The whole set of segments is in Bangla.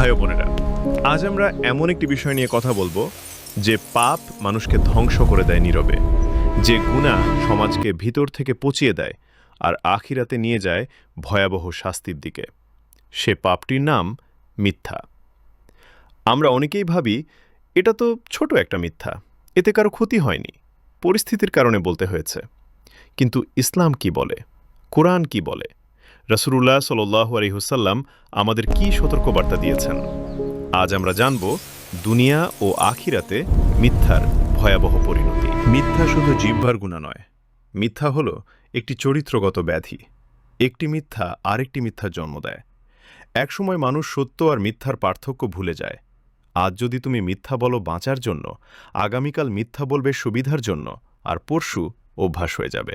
ভাই ও বোনেরা, আজ আমরা এমন একটি বিষয় নিয়ে কথা বলবো যে পাপ মানুষকে ধ্বংস করে দেয় নীরবে, যে গুনাহ সমাজকে ভিতর থেকে পচিয়ে দেয় আর আখিরাতে নিয়ে যায় ভয়াবহ শাস্তির দিকে। সে পাপটির নাম মিথ্যা। আমরা অনেকেই ভাবি এটা তো ছোট একটা মিথ্যা, এতে কারো ক্ষতি হয়নি, পরিস্থিতির কারণে বলতে হয়েছে। কিন্তু ইসলাম কি বলে, কোরআন কি বলে, রাসূলুল্লাহ সাল্লাল্লাহু আলাইহি ওয়াসাল্লাম আমাদের কি সতর্কবার্তা দিয়েছেন? আজ আমরা জানব দুনিয়া ও আখিরাতে মিথ্যার ভয়াবহ পরিণতি। মিথ্যা শুধু জিহ্বার গুনাহ নয়, মিথ্যা হলো একটি চরিত্রগত ব্যাধি। একটি মিথ্যা আরেকটি মিথ্যার জন্ম দেয়। একসময় মানুষ সত্য আর মিথ্যার পার্থক্য ভুলে যায়। আজ যদি তুমি মিথ্যা বলো বাঁচার জন্য, আগামীকাল মিথ্যা বলবে সুবিধার জন্য, আর পরশু অভ্যাস হয়ে যাবে।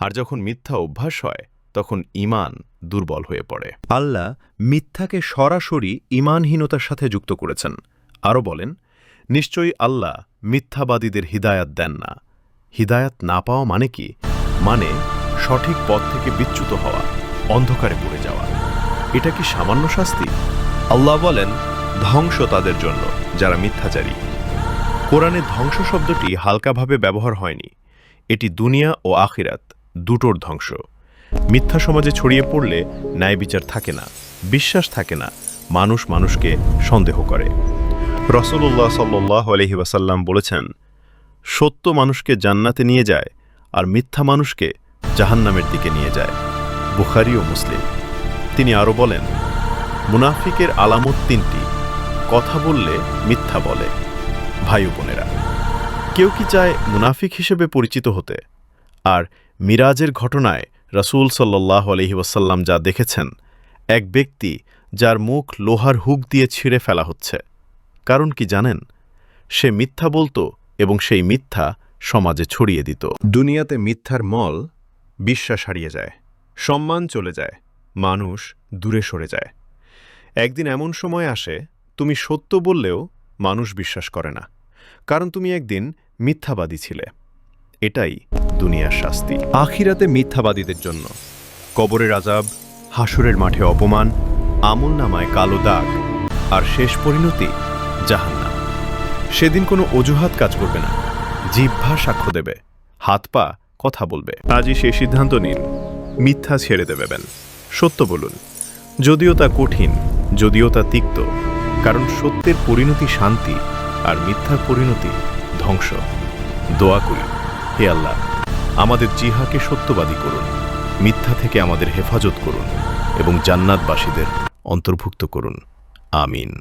আর যখন মিথ্যা অভ্যাস হয় তখন ঈমান দুর্বল হয়ে পড়ে। আল্লাহ মিথ্যাকে সরাসরি ঈমানহীনতার সাথে যুক্ত করেছেন। আরও বলেন, নিশ্চয়ই আল্লাহ মিথ্যাবাদীদের হিদায়াত দেন না। হিদায়াত না পাওয়া মানে কি? মানে সঠিক পথ থেকে বিচ্যুত হওয়া, অন্ধকারে পড়ে যাওয়া। এটা কি সামান্য শাস্তি? আল্লাহ বলেন, ধ্বংস তাদের জন্য যারা মিথ্যাচারী। কোরআনে ধ্বংস শব্দটি হালকাভাবে ব্যবহার হয়নি। এটি দুনিয়া ও আখিরাত দুটোর ধ্বংস। মিথ্যা সমাজে ছড়িয়ে পড়লে ন্যায় বিচার থাকে না, বিশ্বাস থাকে না, মানুষ মানুষকে সন্দেহ করে। রাসূলুল্লাহ সাল্লাল্লাহু আলাইহি ওয়াসাল্লাম বলেছেন, সত্য মানুষকে জান্নাতে নিয়ে যায় আর মিথ্যা মানুষকে জাহান্নামের দিকে নিয়ে যায়। বুখারী ও মুসলিম। তিনি আরও বলেন, মুনাফিকের আলামত তিনটি: কথা বললে মিথ্যা বলে। ভাই ও বোনেরা, কেউ কি চায় মুনাফিক হিসেবে পরিচিত হতে? আর মিরাজের ঘটনায় রাসূল সাল্লাল্লাহু আলাইহি ওয়াসাল্লাম যা দেখেছেন, এক ব্যক্তি যার মুখ লোহার হুক দিয়ে ছিঁড়ে ফেলা হচ্ছে। কারণ কি জানেন? সে মিথ্যা বলতো এবং সেই মিথ্যা সমাজে ছড়িয়ে দিত। দুনিয়াতে মিথ্যার মল বিশ্বাস হারিয়ে যায়, সম্মান চলে যায়, মানুষ দূরে সরে যায়। একদিন এমন সময় আসে, তুমি সত্য বললেও মানুষ বিশ্বাস করে না, কারণ তুমি একদিন মিথ্যাবাদী ছিলে। এটাই দুনিয়ার শাস্তি। আখিরাতে মিথ্যাবাদীদের জন্য কবরের আযাব, হাসরের মাঠে অপমান, আমলনামায় কালো দাগ, আর শেষ পরিণতি জাহান্নাম। সেদিন কোনো অজুহাত কাজ করবে না, জিহ্বা সাক্ষ্য দেবে, হাত পা কথা বলবে। আজই সে সিদ্ধান্ত নিন, মিথ্যা ছেড়ে দেবেন, সত্য বলুন, যদিও তা কঠিন, যদিও তা তিক্ত। কারণ সত্যের পরিণতি শান্তি, আর মিথ্যার পরিণতি ধ্বংস। দোয়া করি, হে আল্লাহ, আমাদের জিহ্বাকে সত্যবাদী করুন, মিথ্যা থেকে আমাদের হেফাজত করুন এবং জান্নাতবাসীদের অন্তর্ভুক্ত করুন। আমিন।